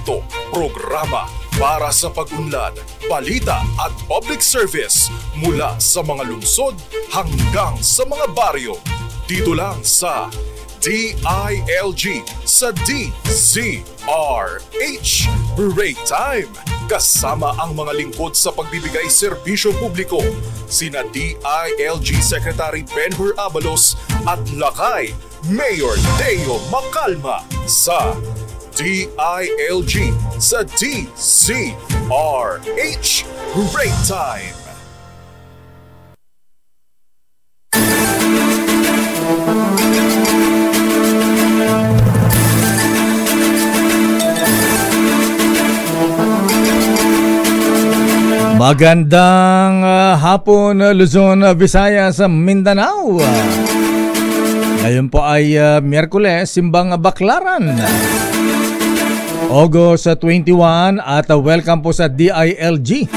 ito programa para sa pag-unlad, balita at public service mula sa mga lungsod hanggang sa mga baryo. Dito lang sa DILG sa DZRH Break Time. Kasama ang mga lingkod sa pagbibigay serbisyo publiko, sina DILG Secretary Benhur Abalos at Lakay Mayor Deo Macalma sa DILG sa DZRH Break Time. Magandang hapon, Luzon, Visayas, Mindanao. Ngayon po ay Miyerkules, Simbang Baklaran, August 21, at welcome po sa DILG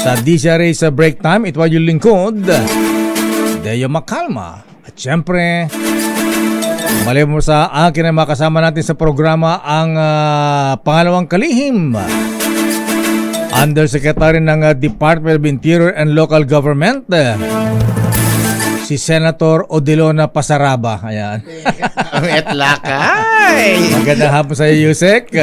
sa DCRA sa Break Time. Ito ay yung lingkod, Deo Macalma. At syempre, mali mo sa akin na makasama natin sa programa ang pangalawang kalihim, Undersecretary ng Department of Interior and Local Government, si Senator Odilona Pasaraba. Ayan. At Lakay. Magandang hapon sa iyo, Yusek.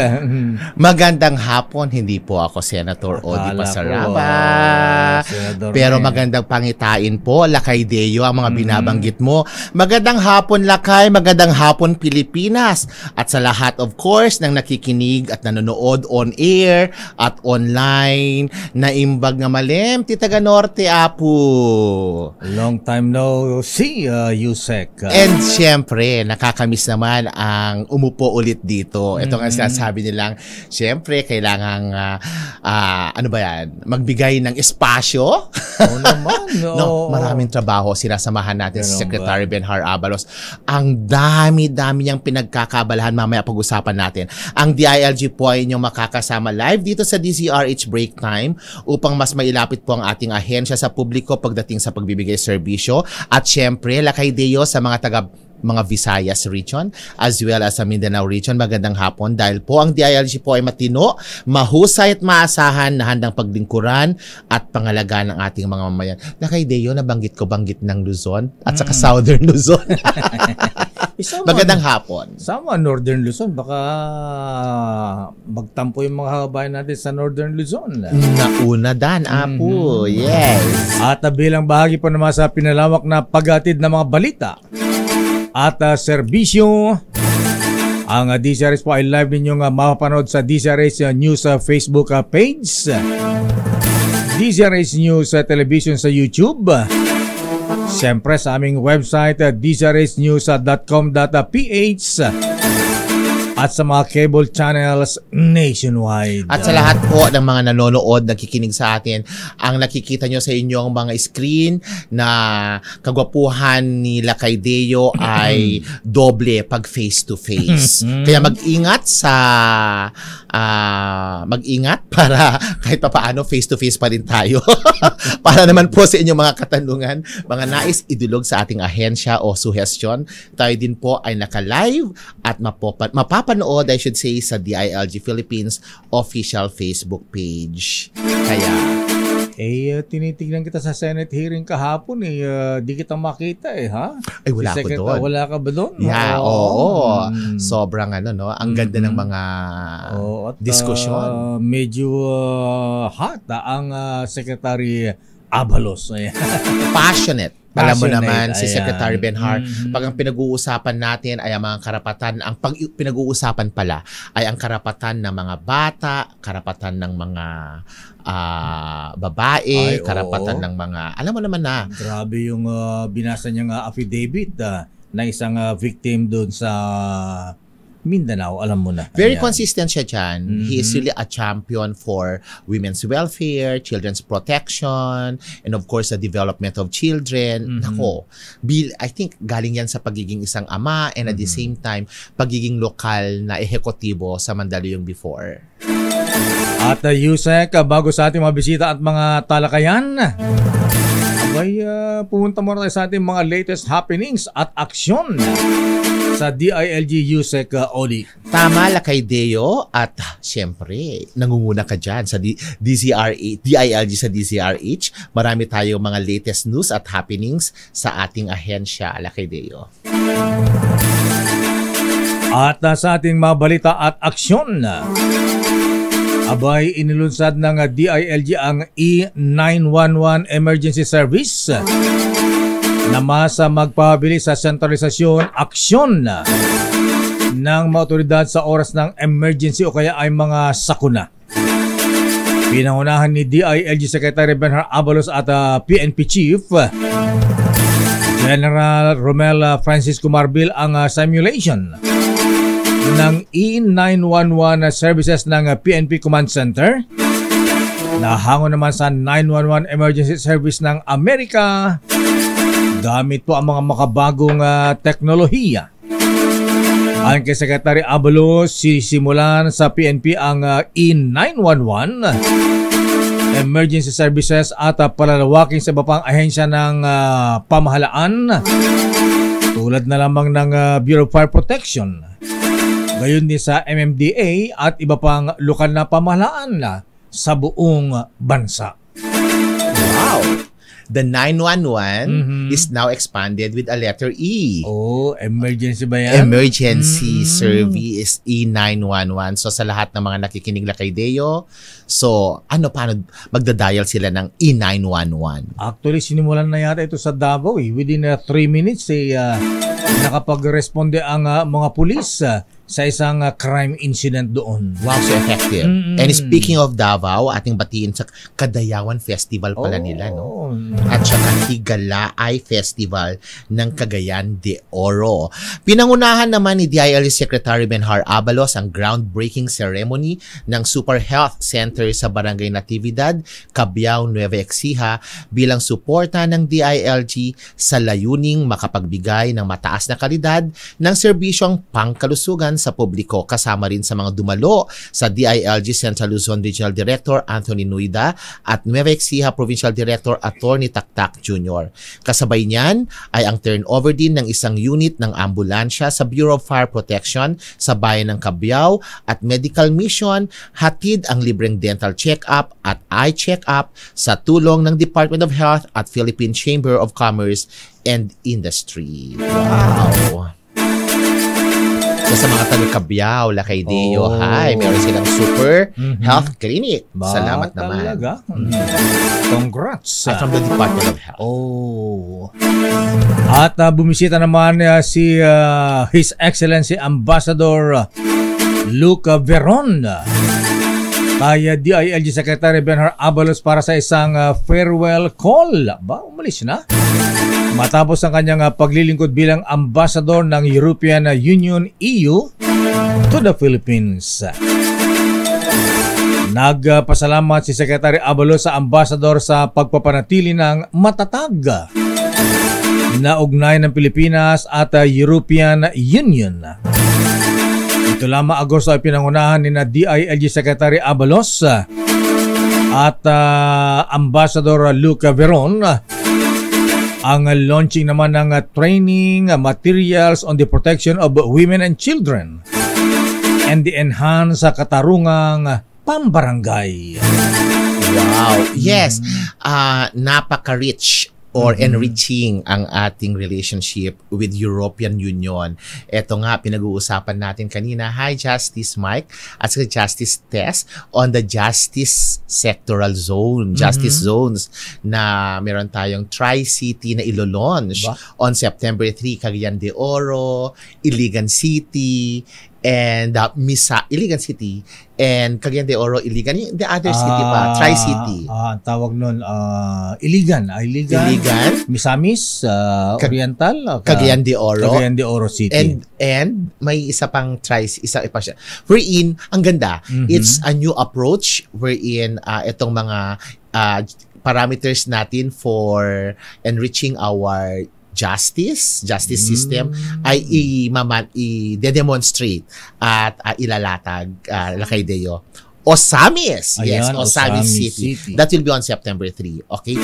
Magandang hapon. Hindi po ako Senator Odi Pasaraba. Pero magandang pangitain po, Lakay Deo, ang mga binabanggit mo. Magandang hapon, Lakay. Magandang hapon, Pilipinas. At sa lahat, of course, ng nakikinig at nanonood on air at online, naimbag nga malem, Titaga Norte, Apo. Long time no see, Yusek. And syempre, nakakamiss naman ang umupo ulit dito. Ito nga sinasabi nilang, syempre, kailangang, ano ba yan, magbigay ng espasyo. Oo naman. No, maraming trabaho. Sinasamahan natin si Secretary Benhur Abalos. Ang dami-dami niyang pinagkakabalahan. Mamaya pag-usapan natin. Ang DILG po ay inyong makakasama live dito sa DZRH Break Time upang mas mailapit po ang ating ahensya sa publiko pagdating sa pagbibigay serbisyo. At syempre, Lakay Deo sa mga Visayas region as well as sa Mindanao region. Magandang hapon dahil po ang DILG po ay matino, mahusay at maasahan na handang paglingkuran at pangalagaan ng ating mga mamayan. Lakay Deo, nabanggit ng Luzon at saka Southern Luzon. Magandang hapon. Sama Northern Luzon, baka magtampo yung mga kababayan natin sa Northern Luzon. Nauna dan, Apo. Yes. At bilang bahagi po naman sa pinalawak na paghatid ng mga balita at serbisyo, ang DCRS po ay live ninyong mapapanood sa DCRS News Facebook page, DCRS News Television sa YouTube, siyempre sa aming website dcrsnews.com.ph, at sa mga cable channels nationwide. At sa lahat po ng mga nanonood, nagkikinig sa atin, ang nakikita nyo sa inyong mga screen na kagwapuhan ni Lakay Deo ay doble pag face-to-face. Kaya mag-ingat para kahit pa paano face-to-face pa rin tayo. Para naman po sa inyong mga katanungan, mga nais idulog sa ating ahensya o suggestion, tayo din po ay naka-live at mapapanood, I should say, sa DILG Philippines official Facebook page. Kaya tinitignan kita sa Senate hearing kahapon di kita makita ha? Ay, wala ko doon. Wala ka ba doon? Yeah, oo. Sobrang ang ganda ng mga diskusyon. Medyo hot ang Secretary Abalos. Passionate. Alam mo naman, si ayan. Secretary Benhur, pag ang pinag-uusapan natin ay ang mga karapatan, ang pinag-uusapan pala ay ang karapatan ng mga bata, karapatan ng mga babae, karapatan ng mga, alam mo naman na. Grabe yung binasa niyang affidavit na isang victim doon sa Mindanao, alam mo na. Very consistent siya dyan. He is really a champion for women's welfare, children's protection, and of course, the development of children. Nako, I think galing yan sa pagiging isang ama and at the same time, pagiging lokal na ehekutibo sa Mandaluyong before. At Yusek, bago sa ating mga bisita at mga talakayan, pumunta muna tayo sa ating mga latest happenings at aksyon sa DILG USEC audit. Tama, Lakay Deo. At syempre, nangunguna ka dyan sa DILG sa DZRH. Marami tayong mga latest news at happenings sa ating ahensya, Lakay Deo. At sa ating mga balita at aksyon, abay inilunsad ng DILG ang E911 Emergency Service na masa magpabilis sa sentralisasyon aksyon ng mga otoridad sa oras ng emergency o kaya ay mga sakuna. Pinangunahan ni DILG Secretary Benhar Abalos at PNP Chief General Romel Francisco Marbil ang simulation ng E911 services ng PNP Command Center. Nahango naman sa 911 Emergency Service ng Amerika gamit po ang mga makabagong teknolohiya. Ayon kay Secretary Abalos, sisimulan sa PNP ang E911 Emergency Services at palalawakin sa iba pang ahensya ng pamahalaan tulad na lamang ng Bureau of Fire Protection, gayon din sa MMDA at iba pang lokal na pamahalaan sa buong bansa. Wow! The 911 is now expanded with a letter E. Oh, emergency ba yan? Emergency Service E911. So sa lahat ng mga nakikinig na kay Deo, so paano magdadial sila ng E911? Actually, sinimulan na yata ito sa Davao. Within 3 minutes, nakapag-responde ang mga pulis sa isang crime incident doon. Wow, so effective. And speaking of Davao, ating batiin sa Kadayawan Festival pala nila, no? At saka Higalaay Festival ng Cagayan de Oro. Pinangunahan naman ni DILG Secretary Benhar Abalos ang groundbreaking ceremony ng Super Health Center sa Barangay Natividad, Cabiao, Nueva Ecija bilang suporta ng DILG sa layuning makapagbigay ng mataas na kalidad ng serbisyong pangkalusugan sa publiko. Kasama rin sa mga dumalo sa DILG Central Luzon Regional Director Anthony Nuida at Nueva Ecija Provincial Director Attorney Taktak Jr. Kasabay niyan ay ang turnover din ng isang unit ng ambulansya sa Bureau of Fire Protection sa bayan ng Cabiao at medical mission, hatid ang libreng dental check-up at eye check-up sa tulong ng Department of Health at Philippine Chamber of Commerce and Industry. Wow! So, sa mga taga-Cabiao, Lakay Deo, hi, meron silang super health clinic. Salamat naman. Talaga? Congrats. From the Department of Health. At bumisita naman si His Excellency Ambassador Luca Veron kay DILG Secretary Benhar Abalos para sa isang farewell call. Umalis na? Matapos ang kanyang paglilingkod bilang ambassador ng European Union EU to the Philippines. Nagpasalamat si Secretary Abalos sa ambassador sa pagpapanatili ng matatag na ugnayan ng Pilipinas at European Union. Ito lamang Agosto ay pinangunahan ni DILG Secretary Abalos at Ambassador Luca Veron ang launching naman ng training materials on the protection of women and children and the enhanced katarungang pambarangay. Wow. Yes. Napaka-rich or enriching ang ating relationship with European Union. Ito nga, pinag-uusapan natin kanina. Hi, Justice Mike at sa Justice Tess on the Justice Sectoral Zone, Justice Zones na meron tayong Tri-City na ilo-launch on September 3, Cagayan de Oro, Iligan City, and Iligan City and Cagayan de Oro, Iligan, the other city pa, Tri-City. Tawag nun, Iligan, Misamis, Oriental, Cagayan de Oro City. And may isa pang isa pa siya. Wherein, ang ganda, it's a new approach wherein itong mga parameters natin for enriching our justice system ay i-demonstrate at ilalatag Lakay Deo. Osamis. Yes, Osamis City. That will be on September 3. Okay?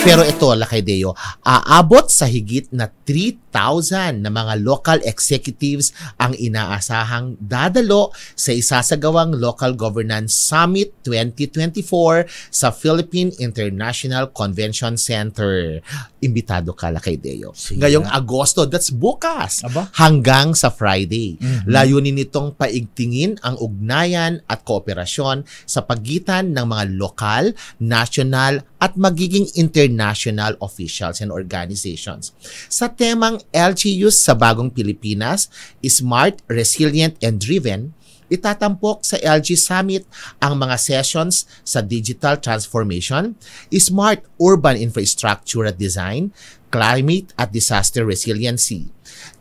Pero ito, Lakay Deo, aabot sa higit na 3 na mga local executives ang inaasahang dadalo sa isasagawang Local Governance Summit 2024 sa Philippine International Convention Center. Imbitado ka, Lakay Deo. Ngayong Agosto, that's bukas, hanggang sa Friday. Layunin nitong paigtingin ang ugnayan at kooperasyon sa pagitan ng mga lokal, national at magiging international officials and organizations. Sa temang LGUs sa Bagong Pilipinas, Smart, Resilient and Driven, itatampok sa LG Summit ang mga sessions sa digital transformation, smart urban infrastructure at design, climate at disaster resiliency.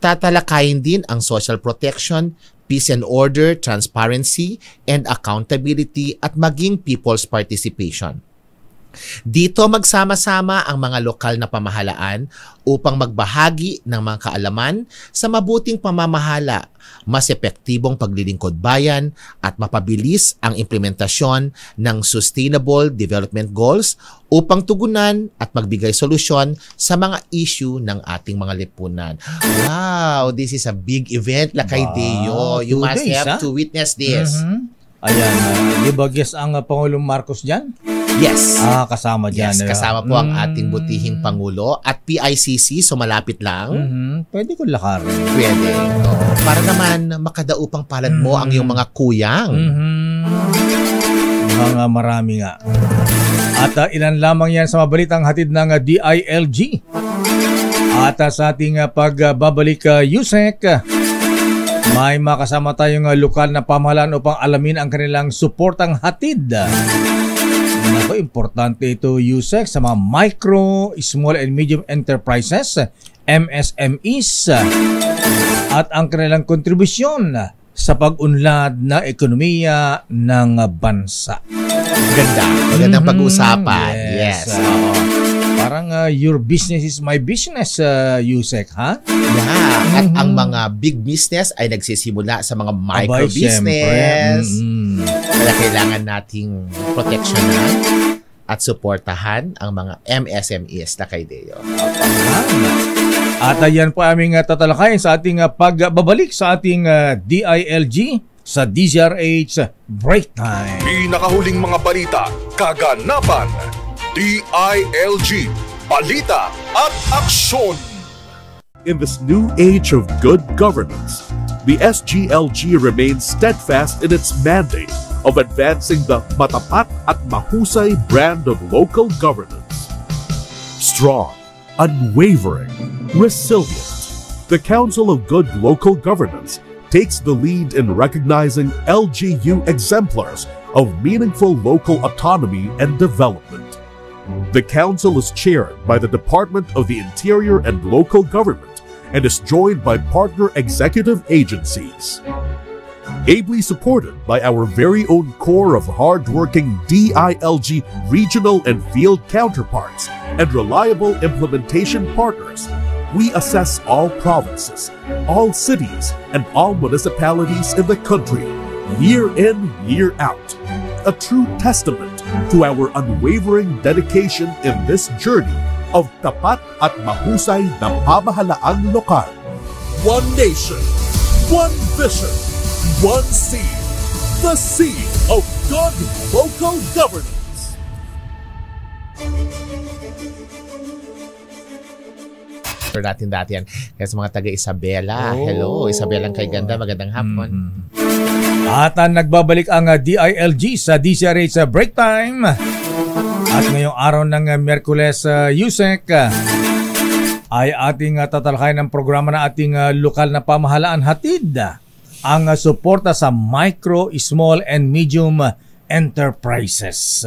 Tatalakayin din ang social protection, peace and order, transparency, and accountability at maging people's participation. Dito magsama-sama ang mga lokal na pamahalaan upang magbahagi ng mga kaalaman sa mabuting pamamahala, mas epektibong paglilingkod bayan at mapabilis ang implementasyon ng Sustainable Development Goals upang tugunan at magbigay solusyon sa mga issue ng ating mga lipunan. Wow, this is a big event, Lakay Deo. You must have to witness this. Ayan, di ba guess ang Pangulong Marcos dyan? Yes. Kasama dyan. Yes, kasama po ang ating butihing Pangulo at PICC, so malapit lang. Pwede ko lakarin. Pwede. Para naman makadaupang palad mo ang iyong mga kuyang. Mga marami nga. At ilan lamang yan sa mabalitang hatid ng DILG. At sa ating pagbabalik Yusek, may makasama tayong lokal na pamahalaan upang alamin ang kanilang suportang hatid. Nako, importante ito, Yusek, sa mga micro, small and medium enterprises, MSMEs, at ang kanilang kontribusyon sa pag-unlad na ekonomiya ng bansa. Magandang pag-uusapan. Yes. Parang your business is my business, Yusek, ha? Yeah. At ang mga big business ay nagsisimula sa mga micro business. Kaya kailangan nating proteksyonan at suportahan ang mga MSMEs, Lakay Deo. At ayan po aming tatalakayin sa ating pagbabalik sa ating DILG sa DZRH Break Time. Pinakahuling mga balita, kaganapan, DILG, balita at aksyon. In this new age of good governance, the SGLG remains steadfast in its mandate of advancing the matapat at mahusay brand of local governance. Strong, unwavering, resilient, the Council of Good Local Governance takes the lead in recognizing LGU exemplars of meaningful local autonomy and development. The Council is chaired by the Department of the Interior and Local Government and is joined by partner executive agencies. Ably supported by our very own core of hard-working DILG regional and field counterparts and reliable implementation partners, we assess all provinces, all cities, and all municipalities in the country, year in, year out. A true testament to our unwavering dedication in this journey of tapat at mahusay na pamahalaang lokal. One nation, one vision, one seed, the seed of good local governance. For natin dati yan. Kaya sa mga taga-Isabela. Hello, Isabela kay ganda. Magandang hapon. At nagbabalik ang DILG sa DZRH Break Time. At ngayong araw ng Miyerkules, Yusek, ay ating tatalakayin ng programa na ating lokal na pamahalaan hatid. Ang suporta sa micro, small, and medium enterprises.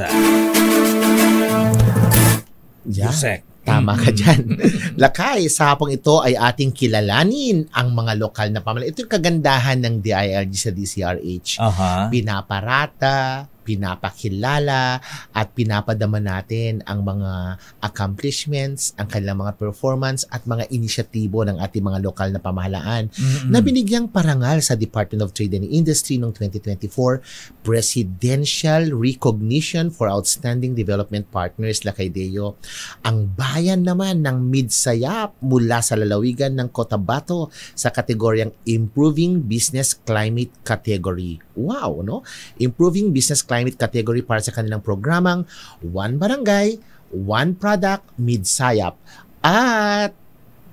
Yusek. Tama ka dyan. Lakay, sa hapong ito ay ating kilalanin ang mga lokal na pamahalaan. Ito yung kagandahan ng DILG sa DCRH. Binaparata, pinapakilala at pinapadama natin ang mga accomplishments, ang kanilang mga performance at mga inisyatibo ng ating mga lokal na pamahalaan na binigyang parangal sa Department of Trade and Industry noong 2024 Presidential Recognition for Outstanding Development Partners, Lakay Deo. Ang bayan naman ng Midsayap mula sa lalawigan ng Cotabato sa kategoryang Improving Business Climate Category. Wow, no? Improving Business Climate Category para sa kanilang programang One Barangay, One Product, Midsayap. At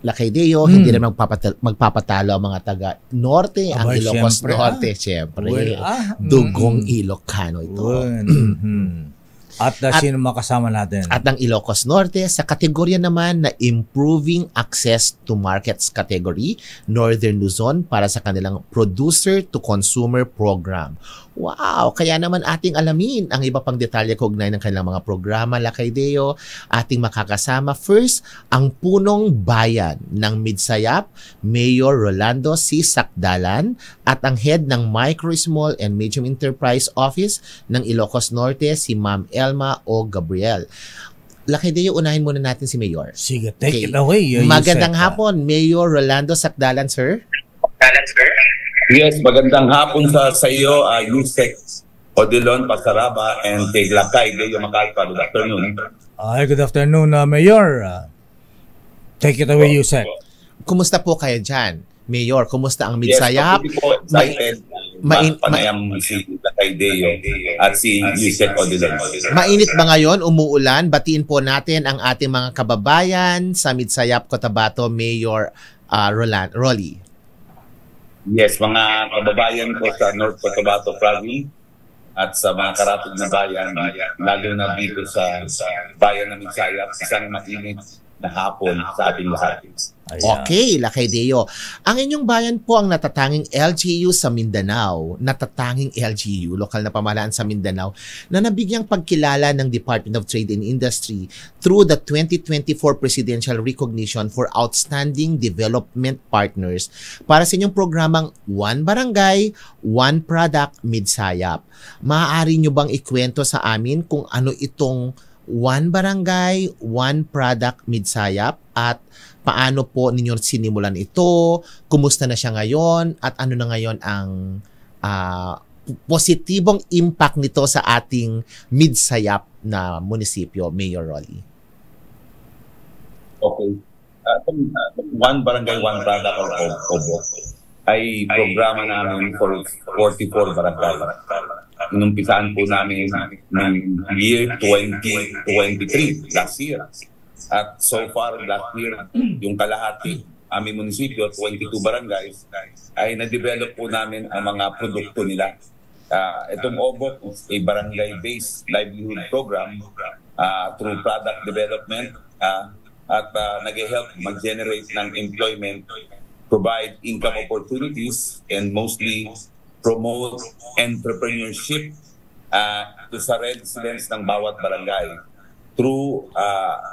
Lakay Deo, hindi na magpapatalo ang mga taga Norte, ang Ilocos Norte, syempre. Dugong Ilocano ito. At sino makasama natin? At ang Ilocos Norte sa kategorya naman na Improving Access to Markets category, Northern Luzon para sa kanilang Producer to Consumer Program. Wow! Kaya naman ating alamin ang iba pang detalye kaugnay ng kanilang mga programa, Lakay Deo. Ating makakasama first ang punong bayan ng Midsayap, Mayor Rolando C. Sakdalan, at ang head ng Micro, Small and Medium Enterprise Office ng Ilocos Norte, si Ma'am Elma O. Gabriel. Lakay Deo, unahin muna natin si Mayor. Sige, take it away. Magandang hapon, Mayor Rolando Sakdalan, sir. Yes, magandang hapon sa iyo, Yusek Odilon Pasaraba and kay Lakay Deo Macalpa. Good afternoon. Good afternoon, Mayor. Take it away, Yusek. Kumusta po kayo dyan? Mayor, kumusta ang Midsayap? Yes, po excited. Panayam si Lakay Deo at si Yusek Odilon. Mainit ba ngayon? Umuulan? Batiin po natin ang ating mga kababayan sa Midsayap, Cotabato, Mayor Rolly. Yes, mga kababayan ko sa North Cotabato Province at sa mga karatig na bayan, lalo na dito sa bayan ng Midsayap, isang mainit na hapon sa ating lahat. Okay, Lakay Deo. Ang inyong bayan po ang natatanging LGU sa Mindanao, natatanging LGU, lokal na pamahalaan sa Mindanao, na nabigyang pagkilala ng Department of Trade and Industry through the 2024 Presidential Recognition for Outstanding Development Partners para sa inyong programang One Barangay, One Product, Midsayap. Maaari nyo bang ikwento sa amin kung ano itong One Barangay, One Product, Midsayap at paano po ninyo sinimulan ito, kumusta na siya ngayon, at ano na ngayon ang positibong impact nito sa ating Midsayap na munisipyo, Mayor Rolly? Okay. One Barangay, One Product or OBO ay programa namin for 44 barangay. Inumpisaan po namin ng year 2023, last year. At so far, last year, yung kalahati, aming munisipyo, 22 barangays, ay na-develop po namin ang mga produkto nila. Itong OBOC is a barangay-based livelihood program through product development at nag-help mag-generate ng employment, provide income opportunities, and mostly promote entrepreneurship sa residents ng bawat barangay through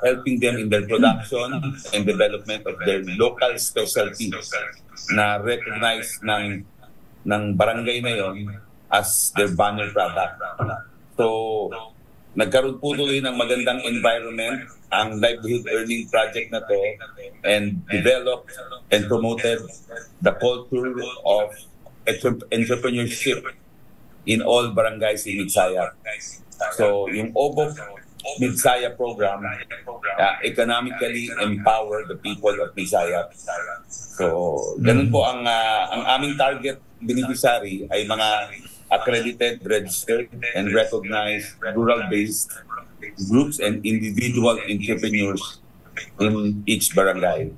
helping them in their production and development of their local specialty na recognized ng barangay na yon as their banner product. So, nagkaroon po tuloy ng magandang environment ang livelihood earning project na to and developed and promoted the culture of entrepreneurship in all barangays in Midsayap. So, yung OBOC Midsayap program economically empower the people of Midsayap. So, ganun po ang aming target beneficiary ay mga accredited, registered, and recognized rural-based groups and individual entrepreneurs in each barangay.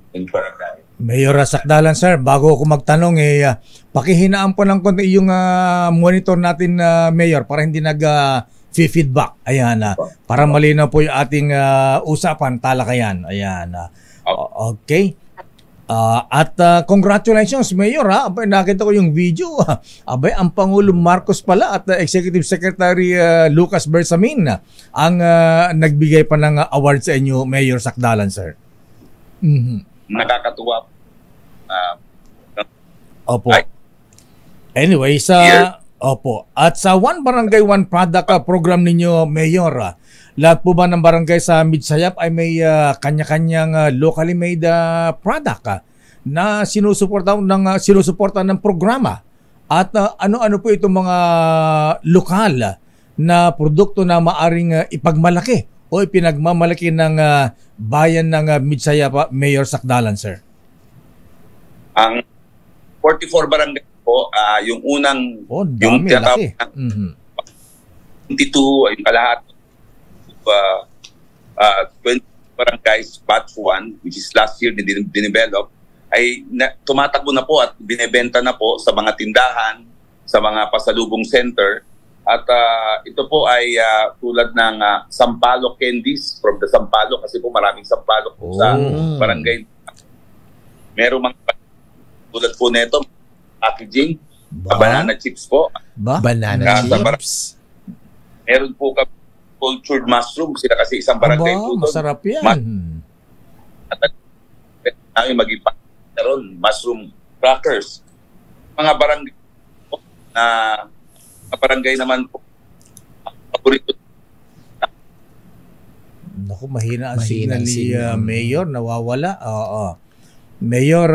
Mayor Sakdalan, sir, bago ako magtanong, pakihinaan po ng konti yung monitor natin, Mayor, para hindi feedback. Ayan, para malinaw po yung ating usapan, talakayan. Ayan. Okay. At congratulations, Mayor. Abay, nakita ko yung video. Abay, ang Pangulo Marcos pala at Executive Secretary Lucas Bersamin ang nagbigay pa ng award sa inyo, Mayor Sakdalan, sir. Nakakatuwa. Opo. Anyway, Opo. At sa One Barangay, One Product program ninyo, Mayor, lahat po ba ng barangay sa Midsayap ay may kanya-kanyang locally made product na sinusuportahan ng programa? At ano-ano po itong mga lokal na produkto na maaring ipagmalaki o ipinagmamalaki ng bayan ng Midsayap, Mayor Sakdalan, sir? Ang 44 barangay po, yung unang, yung dami, laki. 22, yung kalahati, 20 barangays, batch 1, which is last year dinevelop, ay tumatakbo na po at binebenta na po sa mga tindahan, sa mga pasalubong center. At ito po ay tulad ng Sampalok candies from the Sampalok, kasi po maraming Sampalok po sa barangay. Meron mga tulad po nito, packaging, banana chips po. Banana chips. Meron po cultured mushroom, sila kasi isang barangay po doon. Masarap yan. Namin maging ron, mushroom crackers. Mga barangay po na barangay naman po paborito. Naku, mahina ang signal ni Mayor, nawawala. Mayor,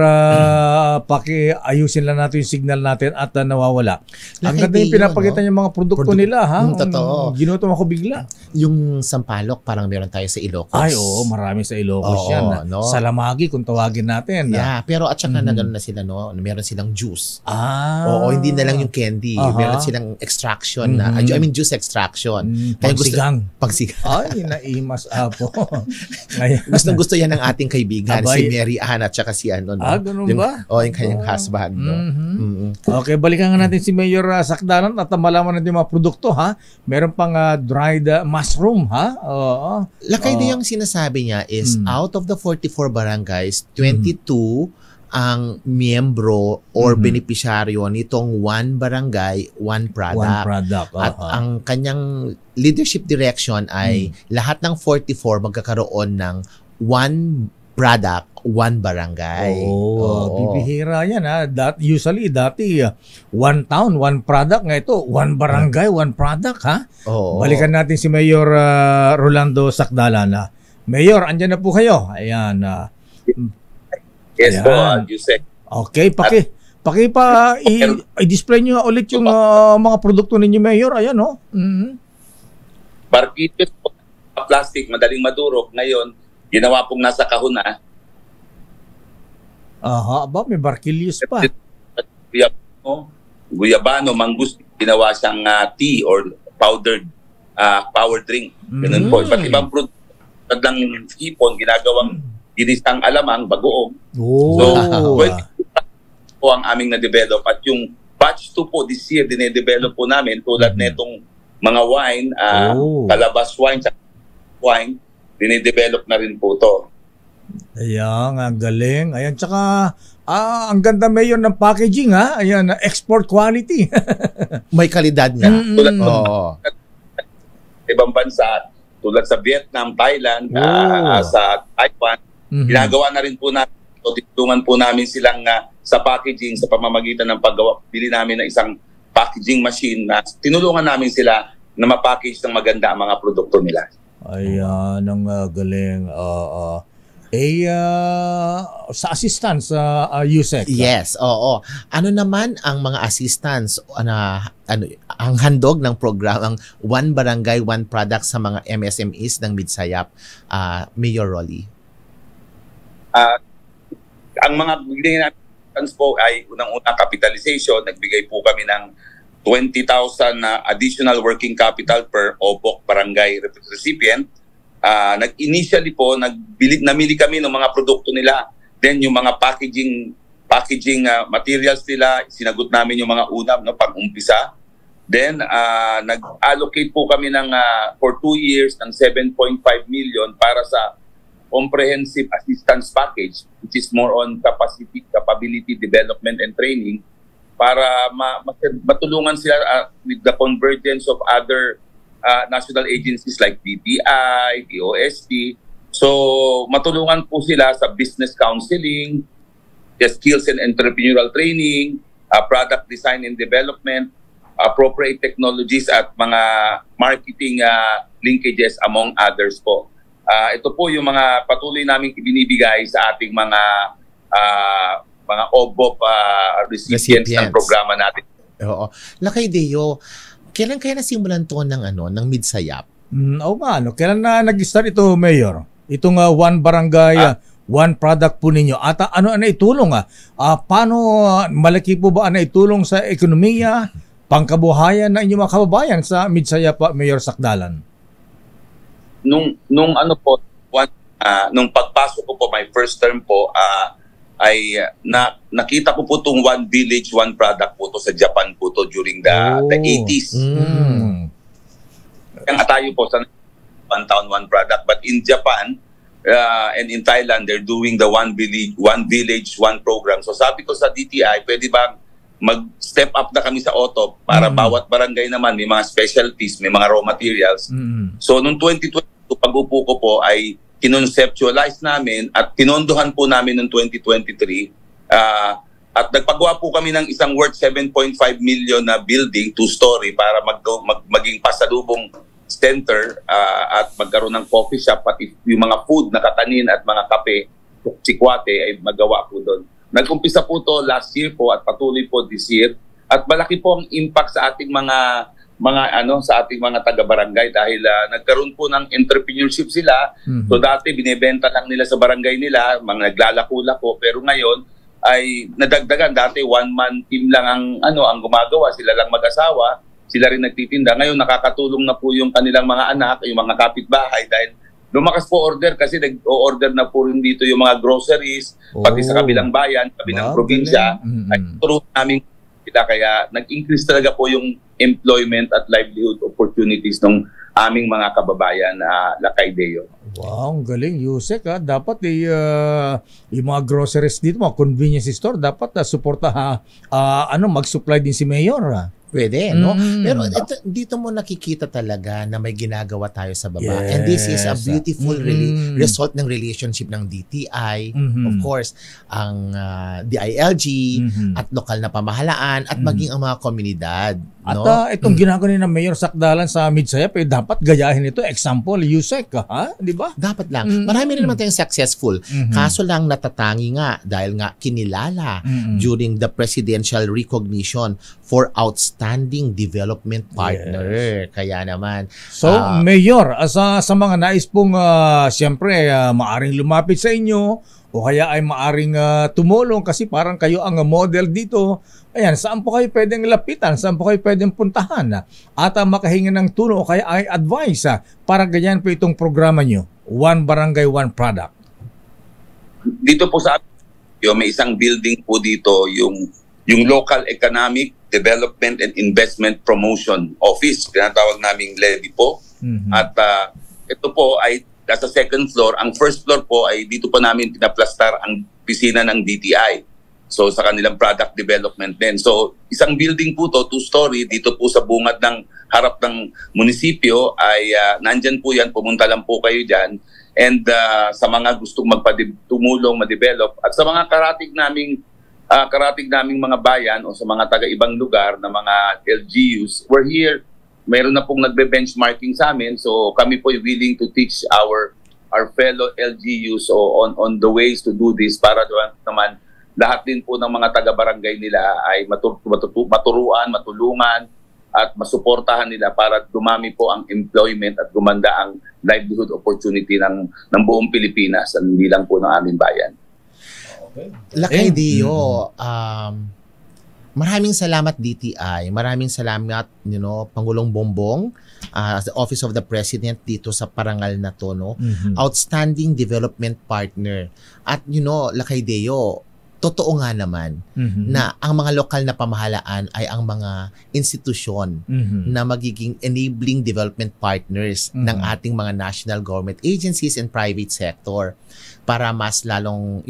pakiayusin lang natin yung signal natin at nawawala. Ang ganda yung pinapakita yung mga produkto nila, ha? Totoo. Ginutom ako bigla. Yung Sampalok, parang meron tayo sa Ilocos. Ay, oo, marami sa Ilocos yan. No? Salamagi, kung tawagin natin. Yeah, pero at saka na gano'n na sila, no? Meron silang juice. Oo, hindi na lang yung candy. Meron silang extraction na, I mean, juice extraction. Pagsigang. Pagsigang. Ay, naimas po. Gusto yan ng ating kaibigan, si Mary Ann at saka si ano, no? Ganun ba? Yung kanyang husband, no? Okay, balikan nga natin si Mayor Sakdalan at malaman natin yung mga produkto, ha? Meron pang dried mushroom, ha? Lakay din yung sinasabi niya is out of the 44 barangays, 22 ang miyembro or beneficiaryo nitong One Barangay, One Product. One Product. At ang kanyang leadership direction ay lahat ng 44 magkakaroon ng One Product, One Barangay. Bibihira yan, ha? Usually, dati, one town, one product. Nga ito, one barangay, one product, ha? Balikan natin si Mayor Rolando Sakdalan. Mayor, andyan na po kayo. Ayan. Yes po, Yusek. Okay, i-display nyo ulit yung mga produkto ninyo, Mayor. Ayan, no? Barkitos po, plastic, madaling madurog. Ngayon, ginawa pong nasa kahon na. May barkilius pa. Guyabano, mangustin, ginawa siyang tea or powdered power drink. Ganun po. Iba't ibang product ng hipon, ginagawang ginisang alamang, bagoong. Po ang aming na-develop. At yung batch 2 po, this year, dine-develop po namin tulad netong mga wine, Calabas wine, wine, dine-develop na rin po to. Ayan, ang galing. Ayan, tsaka ang ganda, Mayor, ng packaging, ha? Ayan, export quality. May kalidad nga. Tulad ibang bansa, tulad sa Vietnam, Thailand, sa Taiwan, ginagawa na rin po natin. So, ditulungan po namin silang sa packaging sa pamamagitan ng paggawa. Bili namin ng isang packaging machine na tinulungan namin sila na mapackage ng maganda ang mga produkto nila. Ayan, ang galing. Sa assistance, Yusek. Yes, oo. Ano naman ang mga assistance, ang handog ng programang One Barangay, One Product sa mga MSMEs ng Midsayap, Mayor Rolly? Ang mga bigay natin po ay unang-una capitalization. Nagbigay po kami ng 20,000 additional working capital per OBOC barangay recipient. Initially po, namili kami ng mga produkto nila. Then yung mga packaging materials nila, sinagot namin yung mga unam, no, pang-umpisa. Then nag-allocate po kami ng for 2 years ng 7.5 million para sa comprehensive assistance package, which is more on capability development and training, para matulungan sila with the convergence of other national agencies like DTI, DOST. So matulungan po sila sa business counseling, skills and entrepreneurial training, product design and development, appropriate technologies at mga marketing linkages among others po. Ito po yung mga patuloy naming ibinibigay sa ating mga OBOP recipients ng programa natin. Oo. Lakay Deo, kailan kaya nasimulan to ng Midsayap? Oo nga, kailan na nag-start ito, Mayor? Itong one barangay, one product po ninyo. At ano itulong? Paano malaki po ba itulong sa ekonomiya, pangkabuhayan ng inyong mga kababayan sa Midsayap, Mayor Sakdalan? Nung pagpasok ko po, my first term po, ay nakita ko po itong One Village, One Product po to sa Japan po to during the 80s. Kaya tayo po sa One Town, One Product. But in Japan and in Thailand, they're doing the One Village, One Program. So sabi ko sa DTI, pwede ba mag-step up na kami sa OTOP para bawat barangay naman may mga specialties, may mga raw materials. So noong 2022, pag-upo ko po ay kinonceptualize namin at pinondohan po namin noong 2023 at nagpagawa po kami ng isang worth 7.5 million na building, 2-story, para maging pasalubong center at magkaroon ng coffee shop, pati yung mga food na katanin at mga kape, sikwate ay magawa po doon. Nag-umpisa po to last year po at patuloy po this year at malaki po ang impact sa ating mga taga-barangay dahil nagkaroon po ng entrepreneurship sila. So dati binebenta lang nila sa barangay nila, mga naglalako-lako, pero ngayon ay nadagdagan. Dati one-man team lang ang gumagawa, sila lang mag-asawa, sila rin nagtitinda. Ngayon nakakatulong na po yung kanilang mga anak, yung mga kapitbahay dahil lumakas po order kasi nag-o-order na po rin dito yung mga groceries, pati sa kabilang bayan, kabilang probinsya. Ay turo namin sila, kaya nag-increase talaga po yung employment at livelihood opportunities ng aming mga kababayan na Lakay Deo. Wow, ang galing, Yusek. Dapat yung mga groceries dito, mga convenience store, dapat suporta mag-supply din si Mayor. Pwede, no? Pero dito mo nakikita talaga na may ginagawa tayo sa baba. Yes. And this is a beautiful result ng relationship ng DTI, of course, ang DILG, at lokal na pamahalaan, at maging ang mga komunidad. No? At itong ginagawa ni ng Mayor Sakdalan sa Midsayap, dapat gayahin ito. Example, Yusek, di ba? Dapat lang. Marami rin naman tayong successful. Kaso lang natatangi nga dahil nga kinilala during the presidential recognition for outstanding development partner. Kaya naman. So, Mayor, sa mga nais pong siyempre maaring lumapit sa inyo o kaya ay maaring tumulong kasi parang kayo ang model dito. Ayan, saan po kayo pwedeng lapitan? Saan po kayo pwedeng puntahan? At makahinga ng tulong o kaya ay advice para ganyan po itong programa nyo. One Barangay, One Product. Dito po sa may isang building po dito, yung Local Economic Development and Investment Promotion Office. Tinatawag naming LEDI po. At ito po ay nasa second floor. Ang first floor po ay dito po namin pinaplastar ang pisina ng DTI. So sa kanilang product development din. So isang building po to, 2-story, dito po sa bungad ng harap ng munisipyo ay nandyan po yan, pumunta lang po kayo dyan. And sa mga gustong tumulong, ma-develop at sa mga karatig naming mga bayan o sa mga taga-ibang lugar na mga LGUs, we're here. Meron na pong nagbe-benchmarking sa amin. So kami po willing to teach our fellow LGUs on the ways to do this para naman lahat din po ng mga taga-barangay nila ay maturuan, matulungan at masuportahan nila para dumami po ang employment at gumanda ang livelihood opportunity ng buong Pilipinas, hindi lang po ng aming bayan. Lakay Deo, maraming salamat DTI, maraming salamat Pangulong Bongbong, the Office of the President dito sa parangal na to, no? Outstanding development partner. At Lakay Deo, totoo nga naman na ang mga lokal na pamahalaan ay ang mga institusyon na magiging enabling development partners ng ating mga national government agencies and private sector para mas lalong,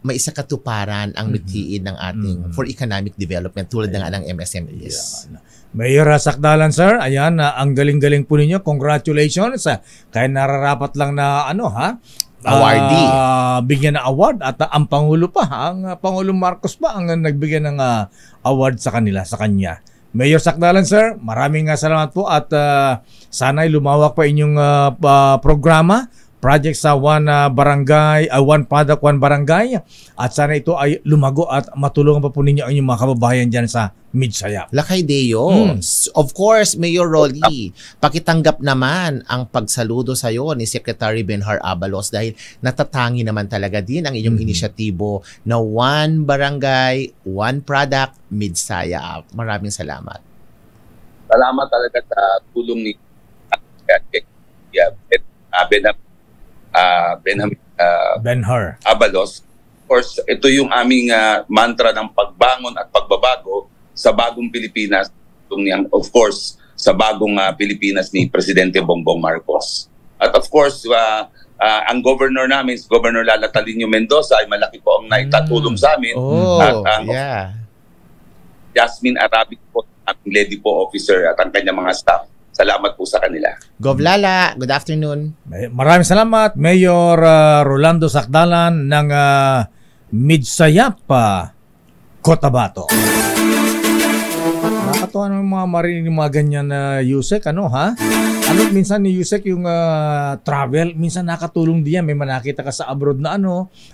maisakatuparan ang mithiin ng ating for economic development tulad ng MSMEs. Mayor Sakdalan, sir, ayan, ang galing-galing po ninyo. Congratulations. Kaya nararapat lang na Awardee. Bigyan ng award at ang Pangulo pa, ang Pangulong Marcos pa ang nagbigyan ng award sa kanya. Mayor Sakdalan, sir, maraming salamat po at sana'y lumawak pa inyong programa, project sa one barangay, one product, one barangay, at sana ito ay lumago at matulungan pa po ninyo ang inyong mga kababayan dyan sa Midsayap. Lakay Deo. Of course, Mayor Rolly, pakitanggap naman ang pagsaludo sa iyo ni Secretary Benhar Abalos dahil natatangi naman talaga din ang inyong inisyatibo na one barangay, one product, Midsayap. Maraming salamat. Salamat talaga sa tulong ni Benhar Abalos. Of course, ito yung aming mantra ng pagbangon at pagbabago sa bagong Pilipinas. Of course, sa bagong Pilipinas ni Presidente Bongbong Marcos. At of course, ang governor namin, si Governor Lala Talinio Mendoza, ay malaki po ang naitatulong sa amin. At ang Jasmine Arabic po, ang lady po officer at ang kanyang mga staff. Salamat po sa kanila. Gov Lala, good afternoon. Maraming salamat, Mayor Rolando Sakdalan ng Midsayap, Cotabato. Nakakatawa ng mga marinig mga ganyan na Yusek, minsan ni Yusek yung travel, minsan nakatulong diyan, may manakita ka sa abroad na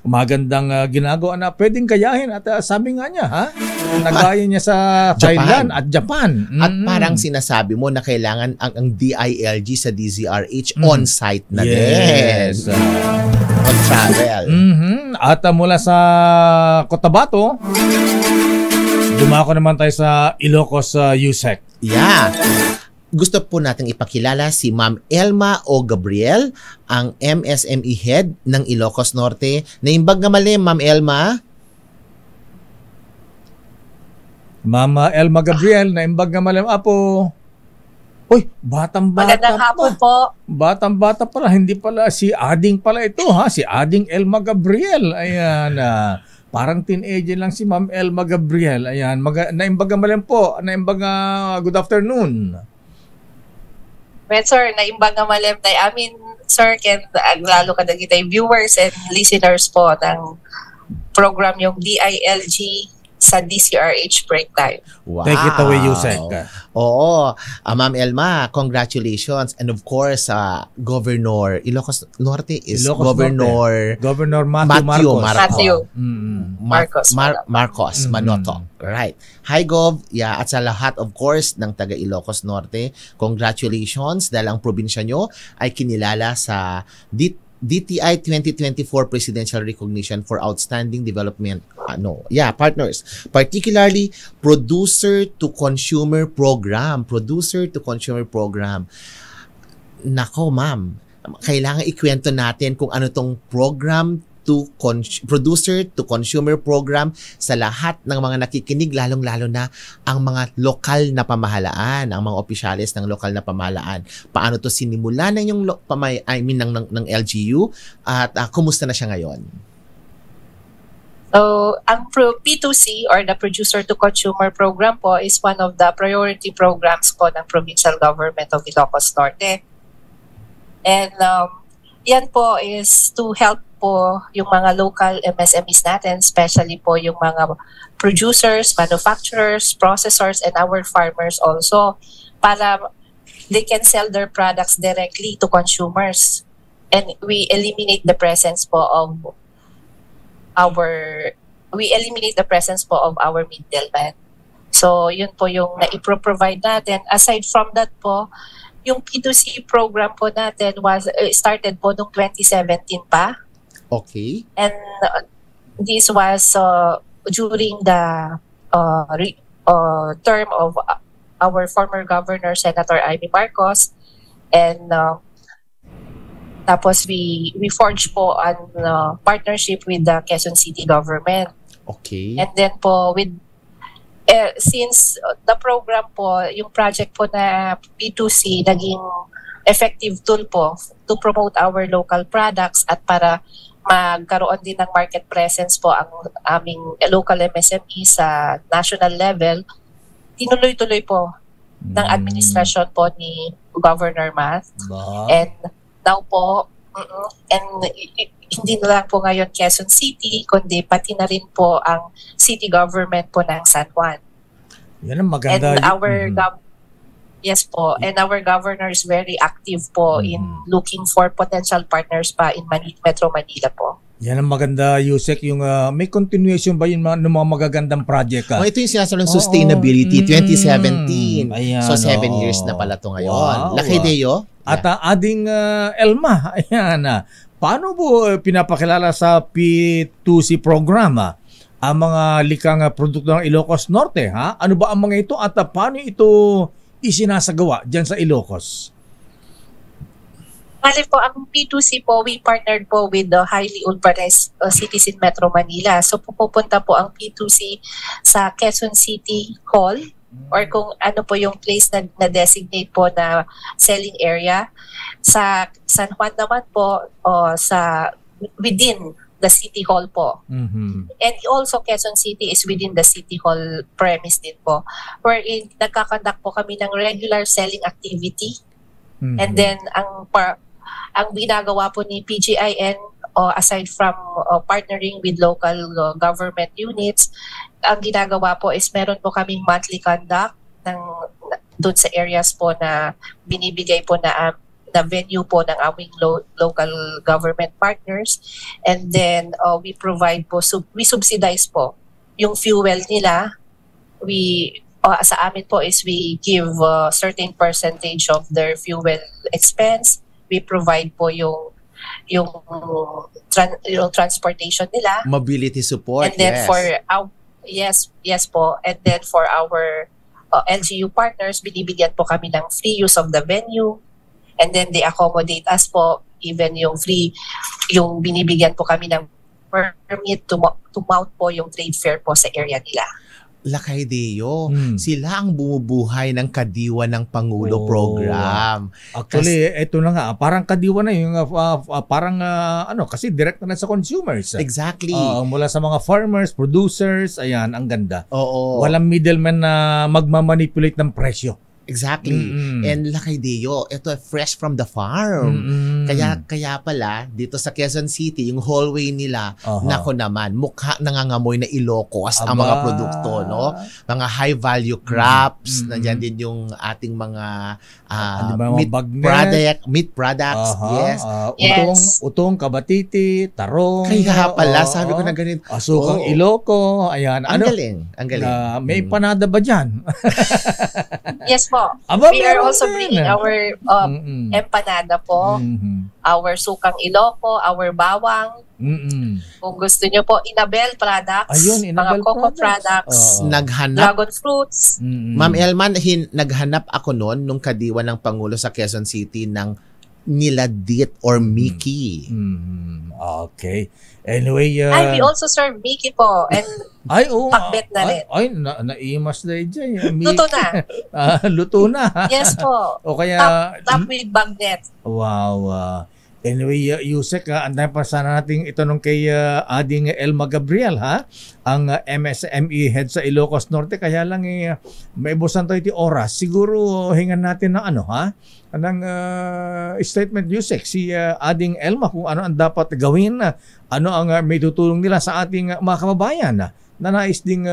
magandang ginagawa na pwedeng kayahin at sabi nga niya, nagaya niya sa Thailand at Japan. At parang sinasabi mo na kailangan ang DILG sa DZRH on-site na din. On-travel. At mula sa Cotabato, dumako naman tayo sa Ilocos, Yusek. Yeah. Gusto po nating ipakilala si Ma'am Elma O. Gabriel, ang MSME Head ng Ilocos Norte. Naimbag nga mali, Ma'am Elma. Mama Elma Gabriel, naimbag nga mali. Apo. Uy, batang-bata Magandang hapon po. Batang-bata pala, hindi pala si Ading pala ito, si Ading Elma Gabriel. Ayan, parang teenager lang si Ma'am Elma Gabriel. Ayan, naimbaga mali po. Naimbaga, good afternoon. Well, sir, naimbag nga malim tayo amin, sir, ken lalo ka kita viewers and listeners po ng program yung DILG sa DCRH Break Time. Wow. Take it away, Yusek. Oo. Ma'am Elma, congratulations. And of course, Governor Ilocos Norte is Governor Matthew Marcos Manoto. Right. Hi, Gov. Yeah, at sa lahat, of course, ng taga Ilocos Norte, congratulations dahil ang probinsya nyo ay kinilala sa DTI 2024 Presidential Recognition for Outstanding Development partners, particularly Producer to Consumer Program. Nako, ma'am, kailangan ikwento natin kung ano tong Producer to Consumer Program sa lahat ng mga nakikinig, lalong-lalo na ang mga lokal na pamahalaan, ang mga opisyalis ng lokal na pamahalaan. Paano to sinimulan ng yung ng LGU at kumusta na siya ngayon? So, ang P2C or the Producer to Consumer Program po is one of the priority programs po ng Provincial Government of Ilocos Norte. And yan po is to help po yung mga local MSMEs natin, especially po yung mga producers, manufacturers, processors, and our farmers also, para they can sell their products directly to consumers. And we eliminate the presence po of our middleman. So, yun po yung na-provide natin. Aside from that po, yung P2C program po natin was started po noong 2017 pa. Okay. And this was during the term of our former governor, Senator Amy Marcos. And tapos we forged po an partnership with the Quezon City government. Okay. And then po since the program po, yung project po na P2C naging effective tool po to promote our local products at para magkaroon din ng market presence po ang aming local MSME sa national level, tinuloy-tuloy po ng administrasyon po ni Governor Math. And now po, And hindi na lang po ngayon Quezon City, kundi pati na rin po ang city government po ng San Juan. Yan ang maganda. And yes po, and our governor is very active po in looking for potential partners pa in Metro Manila po. Yan ang maganda, Yusek, yung may continuation ba yun ng mga magagandang project? Ito yung sinasabi ng sustainability, 2017. Ayan, so 7 years na pala ito ngayon. Wow. Laki Deo. At ading Elma, ayan, paano po pinapakilala sa P2C programa ang mga likang produkto ng Ilocos Norte? Ha? Ano ba ang mga ito at paano ito isinasagawa dyan sa Ilocos? Bali po, ang P2C po, we partnered po with the highly urbanized cities in Metro Manila. So pupunta po ang P2C sa Quezon City Hall or kung ano po yung place na designate po na selling area. Sa San Juan naman po, sa within the City Hall po. And also Quezon City is within the City Hall premise din po. Wherein nagkakandak po kami ng regular selling activity. And then ang ginagawa po ni PGIN, aside from partnering with local government units, ang ginagawa po is meron po kaming monthly conduct doon sa areas po na binibigay po na venue po ng aming local government partners. And then we provide po, we subsidize po yung fuel nila. Sa amin po is we give a certain percentage of their fuel expense. We provide po yung transportation nila. Mobility support, and then for our yes po. And then for our LGU partners, binibigyan po kami ng free use of the venue. And then they accommodate us po, even yung binibigyan po kami ng permit to mount po yung trade fair po sa area nila. Lakay Deo, sila ang bumubuhay ng Kadiwa ng Pangulo program. Actually, ito na nga, parang Kadiwa na yung kasi direct na sa consumers. Exactly. Mula sa mga farmers, producers, ayan, ang ganda. Oo. Walang middleman na magmamanipulate ng presyo. Exactly. And Lakay Deo, ito fresh from the farm. Kaya pala dito sa Quezon City, yung hallway nila, nako naman, mukha nangangamoy na Ilocos ang mga produkto, no? Mga high value crops, nandiyan din yung ating mga meat products, utong, kabatiti, tarong. Kaya pala, sabi ko na ganito. Asukang Iloco, ayan. Ang galing. May panada ba dyan? Yes po. We are also bringing our empanada po, our sukang Iloco, our bawang. Kung gusto nyo po, Inabel products, mga coco products, dragon fruits. Ma'am Elman, naghanap ako noon nung Kadiwa ng Pangulo sa Quezon City ng niladit or Mickey. Okay. Anyway, we also serve Mickey po and pakbet na rin. Naimas na dyan. Luto na. Luto na. Yes po. O kaya top with bagnet. Wow. Anyway, Yusek, anday pa sana natin itanong kay Ading Elma Gabriel, ang MSME head sa Ilocos Norte. Kaya lang may busan tayo iti oras. Siguro hingan natin ng ng statement, Yusek, si Ading Elma kung ano ang dapat gawin, ano ang may tutulong nila sa ating mga kababayan na nais ding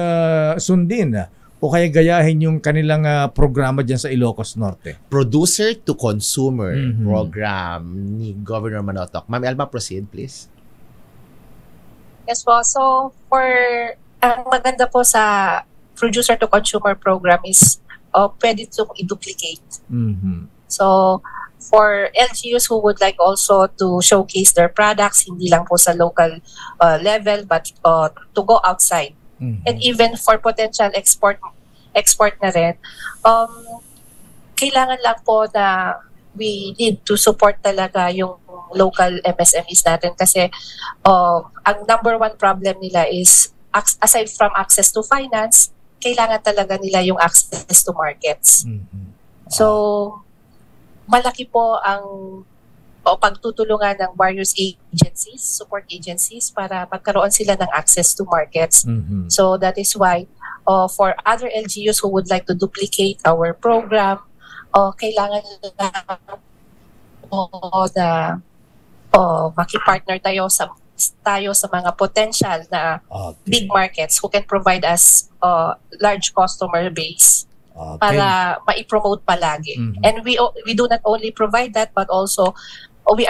sundin o kaya gayahin yung kanilang programa dyan sa Ilocos Norte. Producer to Consumer program ni Governor Manotoc. Ma'am Elma, proceed please. Yes po. So, ang maganda po sa Producer to Consumer program is pwede itong i-duplicate. So, for LGUs who would like also to showcase their products, hindi lang po sa local level, but to go outside. And even for potential export na rin, kailangan lang po na we need to support talaga yung local MSMEs natin kasi ang number one problem nila is aside from access to finance, kailangan talaga nila yung access to markets. So, malaki po ang pagtutulungan ng various agencies, support agencies, para magkaroon sila ng access to markets. So that is why for other LGUs who would like to duplicate our program, kailangan makipartner tayo sa mga potential na big markets who can provide us large customer base para ma-promote palagi. And we do not only provide that, but also we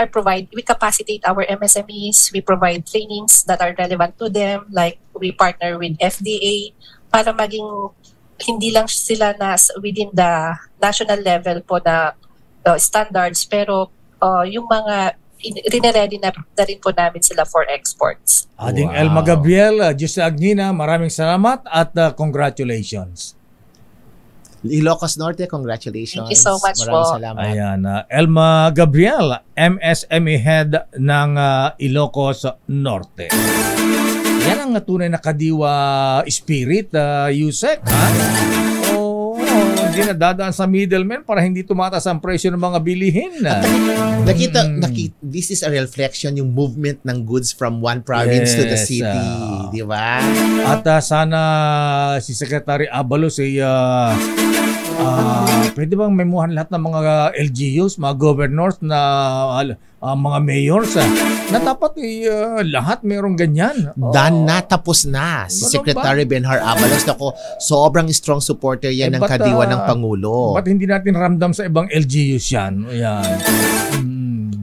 capacitate our MSMEs, we provide trainings that are relevant to them, like we partner with FDA para maging hindi lang sila within the national level po na standards, pero yung mga rinaredy na rin po namin sila for exports. Ading Elma Gabriel, Jose Agnina, maraming salamat at congratulations. Ilocos Norte, congratulations. Thank you so much maraming po. salamat. Ayan, Elma Gabriel, MSME Head ng Ilocos Norte. Yan ang tunay na kadiwa spirit, Yusek, ha? Hindi na dadaan sa middleman para hindi tumataas ang presyo ng mga bilihin. This is a reflection yung movement ng goods from one province to the city, di ba? At sana si Secretary Abalos ay pwede bang memuhan lahat ng mga LGUs, mga governors na mga mayors na dapat lahat mayroong ganyan. Natapos na si Secretary Benhar Abalos. Ako, sobrang strong supporter yan ng kadiwa ng Pangulo. Ba't hindi natin ramdam sa ibang LGUs yan? Ayan.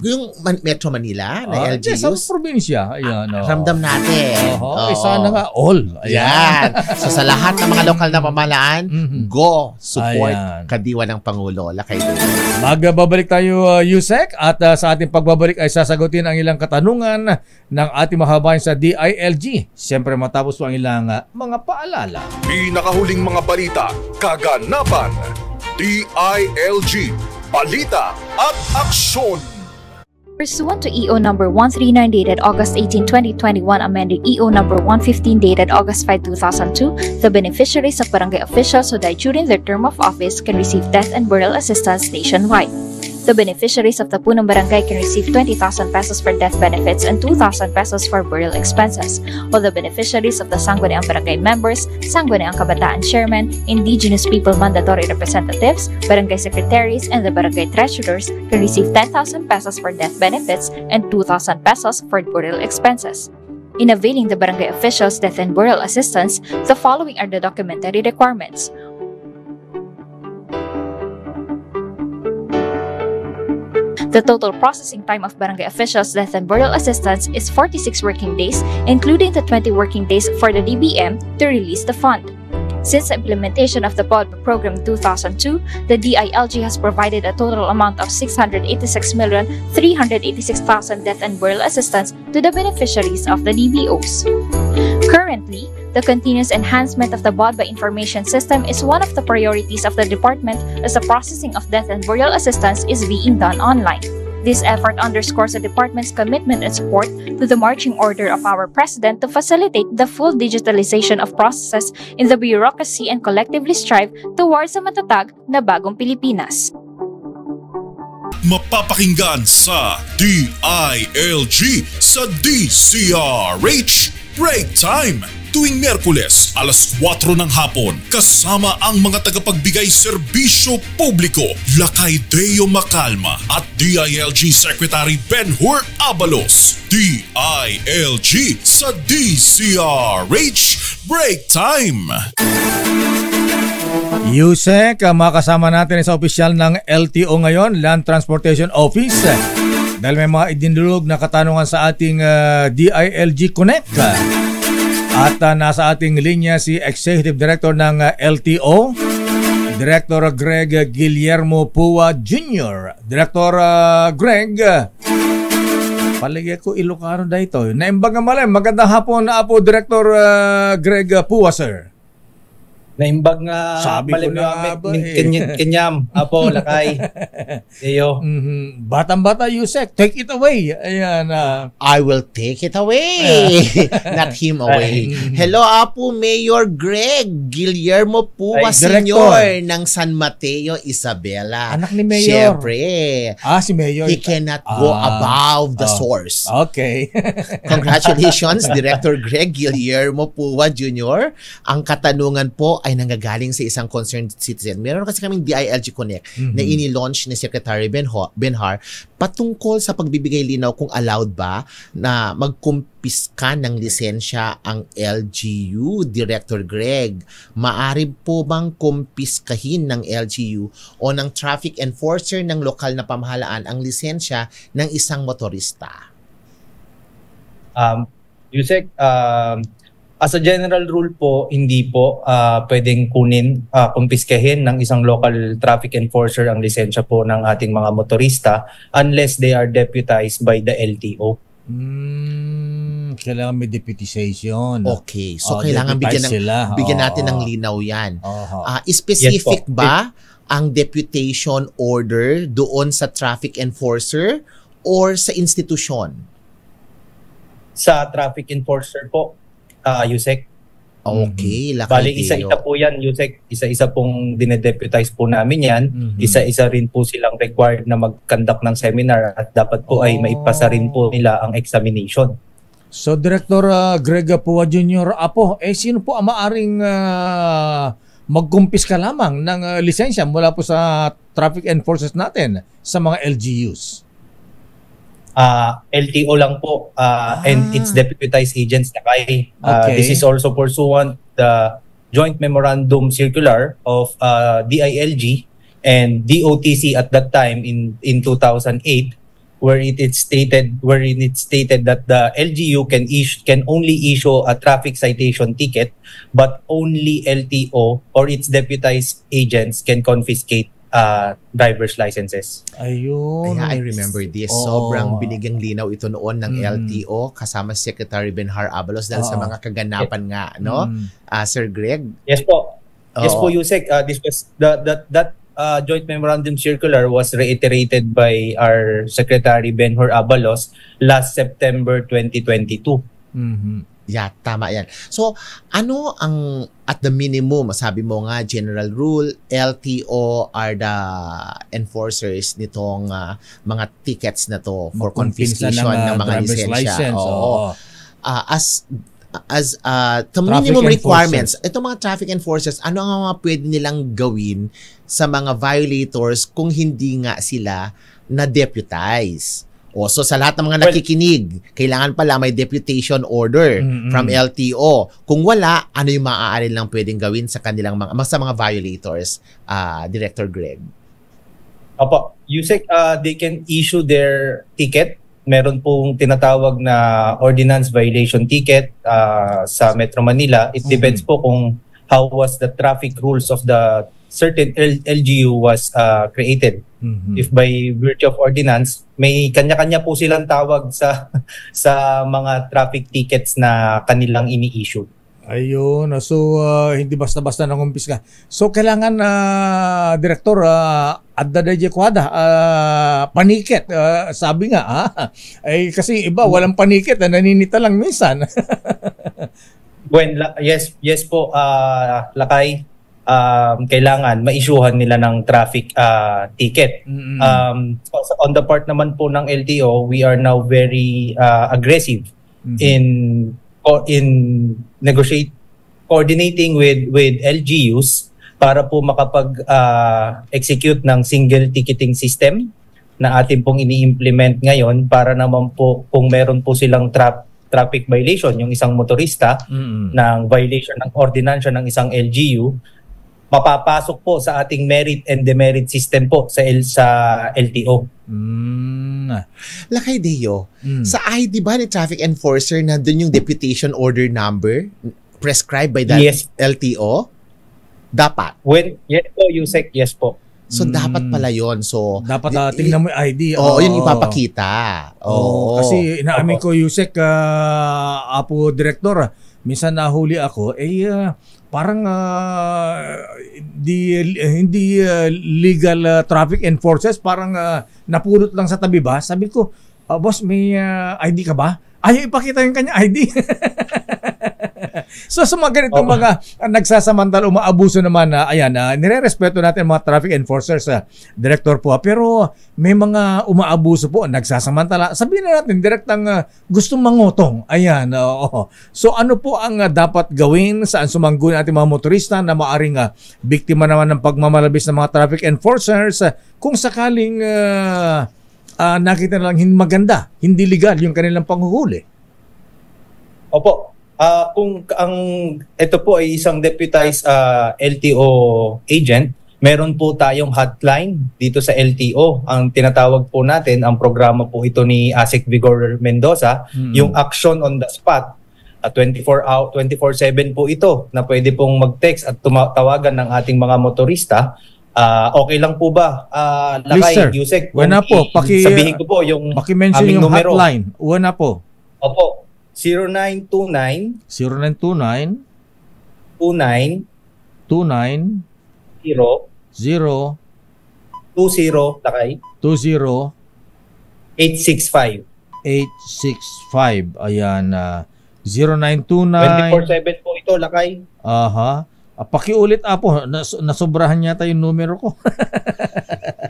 Yung Metro Manila na LGUs. Sa probinsya. Ayan, ramdam natin. Sana nga all. Ayan. So sa lahat ng mga lokal na pamahalaan, go support kadiwa ng Pangulo. Lakay doon. Magbabalik tayo, Yusek, at sa ating pagbabalik ay sasagutin ang ilang katanungan ng ating mahabayan sa DILG. Siyempre matapos po ang ilang mga paalala. Pinakahuling mga balita, kaganapan, DILG, balita at aksyon. Pursuant to EO number 139 dated August 18, 2021, amending EO number 115 dated August 5, 2002, the beneficiaries of barangay officials who died during their term of office can receive death and burial assistance nationwide. The beneficiaries of the Punong Barangay can receive 20,000 pesos for death benefits and 2,000 pesos for burial expenses, while the beneficiaries of the Sangguniang Barangay members, Sangguniang Kabataan Chairman, Indigenous People Mandatory Representatives, Barangay Secretaries, and the Barangay Treasurers can receive 10,000 pesos for death benefits and 2,000 pesos for burial expenses. In availing the barangay officials' death and burial assistance, the following are the documentary requirements. The total processing time of barangay officials' death and burial assistance is 46 working days, including the 20 working days for the DBM to release the fund. Since the implementation of the BODMA program in 2002, the DILG has provided a total amount of 686,386,000 death and burial assistance to the beneficiaries of the DBOs. Currently, the continuous enhancement of the BODMA information system is one of the priorities of the department as the processing of death and burial assistance is being done online. This effort underscores the department's commitment and support to the marching order of our president to facilitate the full digitalization of processes in the bureaucracy and collectively strive towards a matatag na bagong Pilipinas. Mapapakinggan sa DILG sa DCRH Break Time tuwing Miyerkules alas 4 ng hapon kasama ang mga tagapagbigay serbisyo publiko Lakay Deo Macalma at DILG Secretary Benhur Abalos. DILG sa DCRH Break Time. Yusek, makasama natin sa opisyal ng LTO ngayon, Land Transportation Office. Dahil may mga idinulog na katanungan sa ating DILG Connect. At nasa ating linya si Executive Director ng LTO, Director Greg Guillermo Pua Jr. Director Greg, paligay ko Ilocano dito. Naimbang malay, magandang hapon na po Director Greg Pua, sir. Naimbag nga sabi ko na ba Kenyam, Apo, Lakay, Deo. Batang-bata, Yusek, take it away. Ayan. I will take it away. Not him away. Hello, Apo Mayor Greg Guillermo Pua Sr. ng San Mateo, Isabela. Anak ni Mayor. Siyempre. Si Mayor. He cannot go above the source. Okay. Congratulations, Director Greg Guillermo Pua Jr. Ang katanungan po ay nanggagaling sa isang concerned citizen. Meron kasi kaming DILG Connect na ini-launch ni Secretary Benhar patungkol sa pagbibigay linaw kung allowed ba na magkumpiska ng lisensya ang LGU. Director Greg, maaari po bang kumpiskahin ng LGU o ng traffic enforcer ng lokal na pamahalaan ang lisensya ng isang motorista? Yusek, as a general rule po, hindi po pwedeng kumpiskahin ng isang local traffic enforcer ang lisensya po ng ating mga motorista unless they are deputized by the LTO. Kailangan may deputization. Okay. So, kailangan bigyan natin ng linaw yan. Specific Yes, ba ang deputation order doon sa traffic enforcer or sa institusyon? Sa traffic enforcer po, Yusek. Okay, Bali, isa-isa po yan, Yusek. Isa-isa pong dinedeputize po namin yan. Isa-isa rin po silang required na mag-conduct ng seminar at dapat po ay maipasa rin po nila ang examination. So, Director Greg Apua Jr. Apo, sino po ang maaring magkumpiska lamang ng lisensya mula po sa traffic enforcers natin sa mga LGUs? LTO lang po and its deputized agents na kay. Okay. This is also pursuant the Joint Memorandum Circular of DILG and DOTC at that time in 2008 wherein it stated that the LGU can only issue a traffic citation ticket but only LTO or its deputized agents can confiscate driver's licenses. Ayun. Kaya I remember this. Sobrang binigyang linaw ito noon ng LTO kasama si Secretary Benhar Abalos dahil sa mga kaganapan nga, no? Sir Greg? Yes po. Yes po, Yusek. This was that Joint Memorandum Circular was reiterated by our Secretary Benhar Abalos last September 2022. Yeah, tama yan. So, ano ang at the minimum, sabi mo nga, general rule, LTO are the enforcers nitong mga tickets na to for confiscation ng mga lisensya. As the minimum requirements, itong mga traffic enforcers, ano ang mga pwede nilang gawin sa mga violators kung hindi nga sila na-deputize? So sa lahat ng mga nakikinig, kailangan pala may deputation order from LTO. Kung wala, ano yung maaari lang pwedeng gawin sa kanilang sa mga violators, Director Greg? Opo, Yusek, they can issue their ticket. Meron pong tinatawag na ordinance violation ticket sa Metro Manila. It depends po kung how was the traffic rules of the certain LGU was created. If by virtue of ordinance, may kanya-kanya po silang tawag sa mga traffic tickets na kanilang ini-issue. Ayun. So, hindi basta-basta nangumpis ka. So, kailangan, Director, Adda DJ Quada, paniket. Sabi nga, kasi iba, walang paniket. Naninita lang minsan. Yes po, Lakay. Kailangan ma-issuehan nila ng traffic ticket. On the part naman po ng LTO, we are now very aggressive in coordinating with LGUs para po makapag-execute ng single ticketing system na atin pong ini-implement ngayon para naman po kung meron po silang traffic violation, yung isang motorista ng violation ng ordinansya ng isang LGU, mapapasok po sa ating merit and demerit system po sa LTO. Lakay Deo, sa ID ba ni traffic enforcer na doon yung deputation order number prescribed by that LTO? Dapat? Yes po, Yusek, yes po. So, dapat pala yon. So, dapat tingnan mo yung ID. Yun ipapakita. Kasi inaamin ko, Yusek, Apo Director, minsan nahuli ako, parang hindi legal traffic enforcers, parang napulot lang sa tabi ba? Sabi ko, boss, may ID ka ba? ayaw ipakita yung kanya ID. So sa mga ganitong mga nagsasamantala, umaabuso naman na, nire-respeto natin ang mga traffic enforcers, Director po. Pero may mga umaabuso po, nagsasamantala. Sabihin na natin, direktang gustong mangutong. So ano po ang dapat gawin, saan sumanggun natin mga motorista na maaring biktima naman ng pagmamalabis ng mga traffic enforcers kung sakaling nakita na lang hindi maganda, hindi legal yung kanilang panghuhuli? Opo. Kung ito po ay isang deputized LTO agent, meron po tayong hotline dito sa LTO. Ang tinatawag po natin, ang programa po ito ni ASEC Vigor Mendoza, yung action on the spot. 24/7 po ito na pwede pong mag-text at tawagan ng ating mga motorista. Okay lang po ba? Lakay, Yusek, Wala po. sabihin ko po yung paki-mention yung numero. Hotline. Wala po. Opo. 0929 29 0 20 lakay 20 865. 865. Ayan. 0929 24/7 po ito, lakay. Pakiulit po. Nasobrahan yata yung numero ko.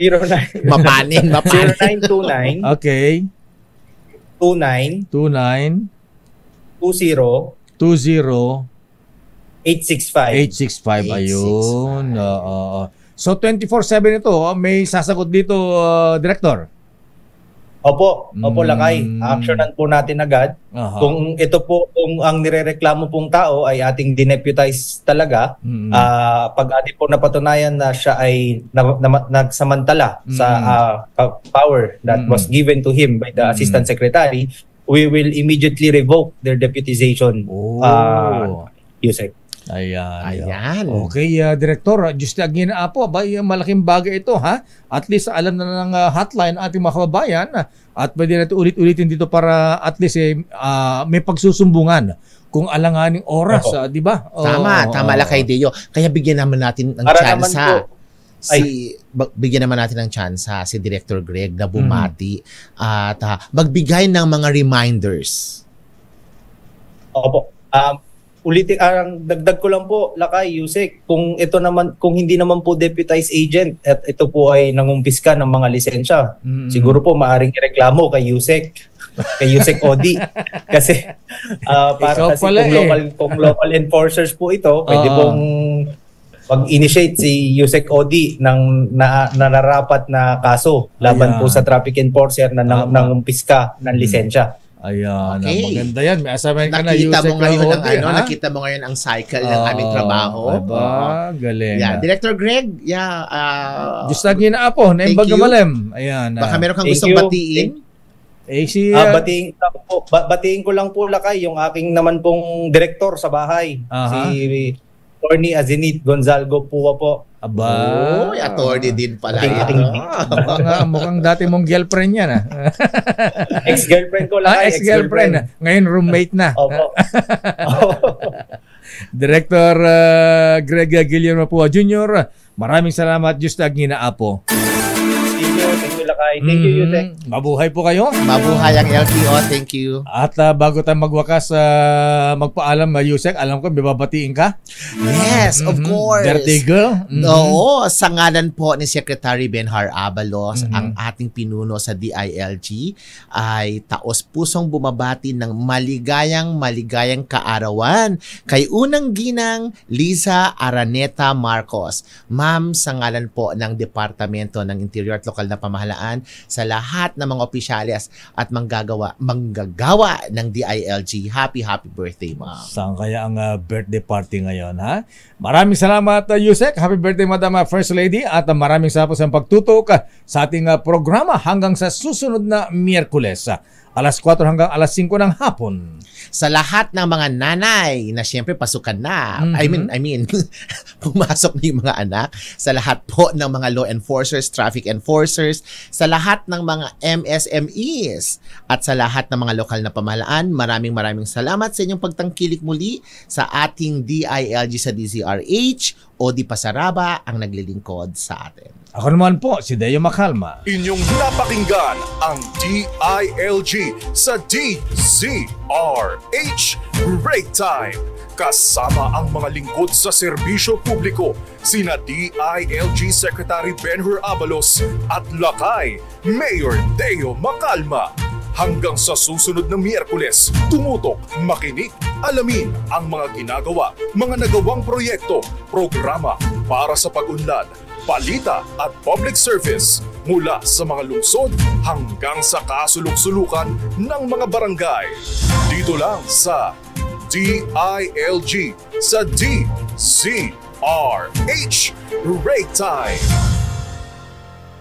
09 Mapanin. 0929 Okay. 29 20 865. 865. Ayun. So 24/7 ito, may sasagot dito, Director. Opo, lakay. Actionan po natin agad. Kung ito po, kung ang nirereklamo pong tao ay ating dineputize talaga, pag ating po napatunayan na siya ay nagsamantala sa power that was given to him by the Assistant Secretary, we will immediately revoke their deputization. Yusek. Ayan. Okay, Director, just again po, malaking bagay ito, ha? At least alam na ng hotline ating mga kababayan at pwede natin ulit-ulitin dito para at least may pagsusumbungan kung alanganing oras, di ba? Tama lang kay Deo. Kaya bigyan naman natin ng tsansa. Bigyan naman natin ng tsansa si Director Greg na bumati at magbigay ng mga reminders. Opo. Ang dagdag ko lang po, lakay, Yusek, kung hindi naman po deputized agent at ito po ay nangumpiska ng mga lisensya, siguro po maaring ireklamo kay Yusek Odi. Kasi kung local enforcers po ito, pwede pong mag-initiate si Yusek Odi ng nararapat na kaso laban po sa traffic enforcer na nangumpiska ng lisensya. Ayan, maganda yan. May asamin ka na, Nakita mo ngayon Odi, nakita mo ngayon ang cycle ng aming trabaho. Galing. Director Greg, just lagi na po, naimbag malem. Ayan. Baka meron kang gustong batiin? Batiin ko lang po, lakay, yung aking naman pong direktor sa bahay. Si Attorney Azenit Gonzalgo po. Attorney din pala. Mukhang dati mong girlfriend yan. Ex-girlfriend ko lang. Ex-girlfriend. Ngayon roommate na. Opo. Director Greg Guillermo Pua Jr., maraming salamat. Just agina apo. Thank you, lakay. Thank you, Yusek. Mabuhay po kayo. Mabuhay ang LTO. Thank you. At bago tayo magwakas, magpaalam, Yusek, alam ko, may babatiin ka? Yes, of course. Dirty girl? Oo, sa ngalan po ni Secretary Benhar Abalos, ang ating pinuno sa DILG ay taos-pusong bumabati ng maligayang kaarawan kay unang ginang Liza Araneta Marcos. Ma'am, sa ngalan po ng Departamento ng Interior at Lokal na Pamahalaan, sa lahat ng mga opisyales at manggagawa ng DILG, happy birthday, ma'am. Saan kaya ang birthday party ngayon, ha? Maraming salamat, Yusek. Happy birthday, Madam First Lady. At maraming salamat sa pagtutok sa ating programa hanggang sa susunod na Miyerkules. Alas 4 hanggang alas 5 ng hapon. Sa lahat ng mga nanay na siyempre pasukan na. I mean, pumasok na yung mga anak. Sa lahat po ng mga law enforcers, traffic enforcers, sa lahat ng mga MSMEs, at sa lahat ng mga lokal na pamahalaan, maraming salamat sa inyong pagtangkilik muli sa ating DILG sa DZRH. Odi Pasaraba ang naglilingkod sa atin. Ako naman po, si Deo Macalma. Inyong napakinggan ang DILG sa DZRH Break Time. Kasama ang mga lingkod sa serbisyo publiko, sina DILG Secretary Benhur Abalos at Lakay Mayor Deo Macalma. Hanggang sa susunod na Miyerkules, tumutok, makinig, alamin ang mga ginagawa, mga nagawang proyekto, programa para sa pag-unlad, balita at public service mula sa mga lungsod hanggang sa kasulok-sulukan ng mga barangay. Dito lang sa DILG sa DZRH Break Time.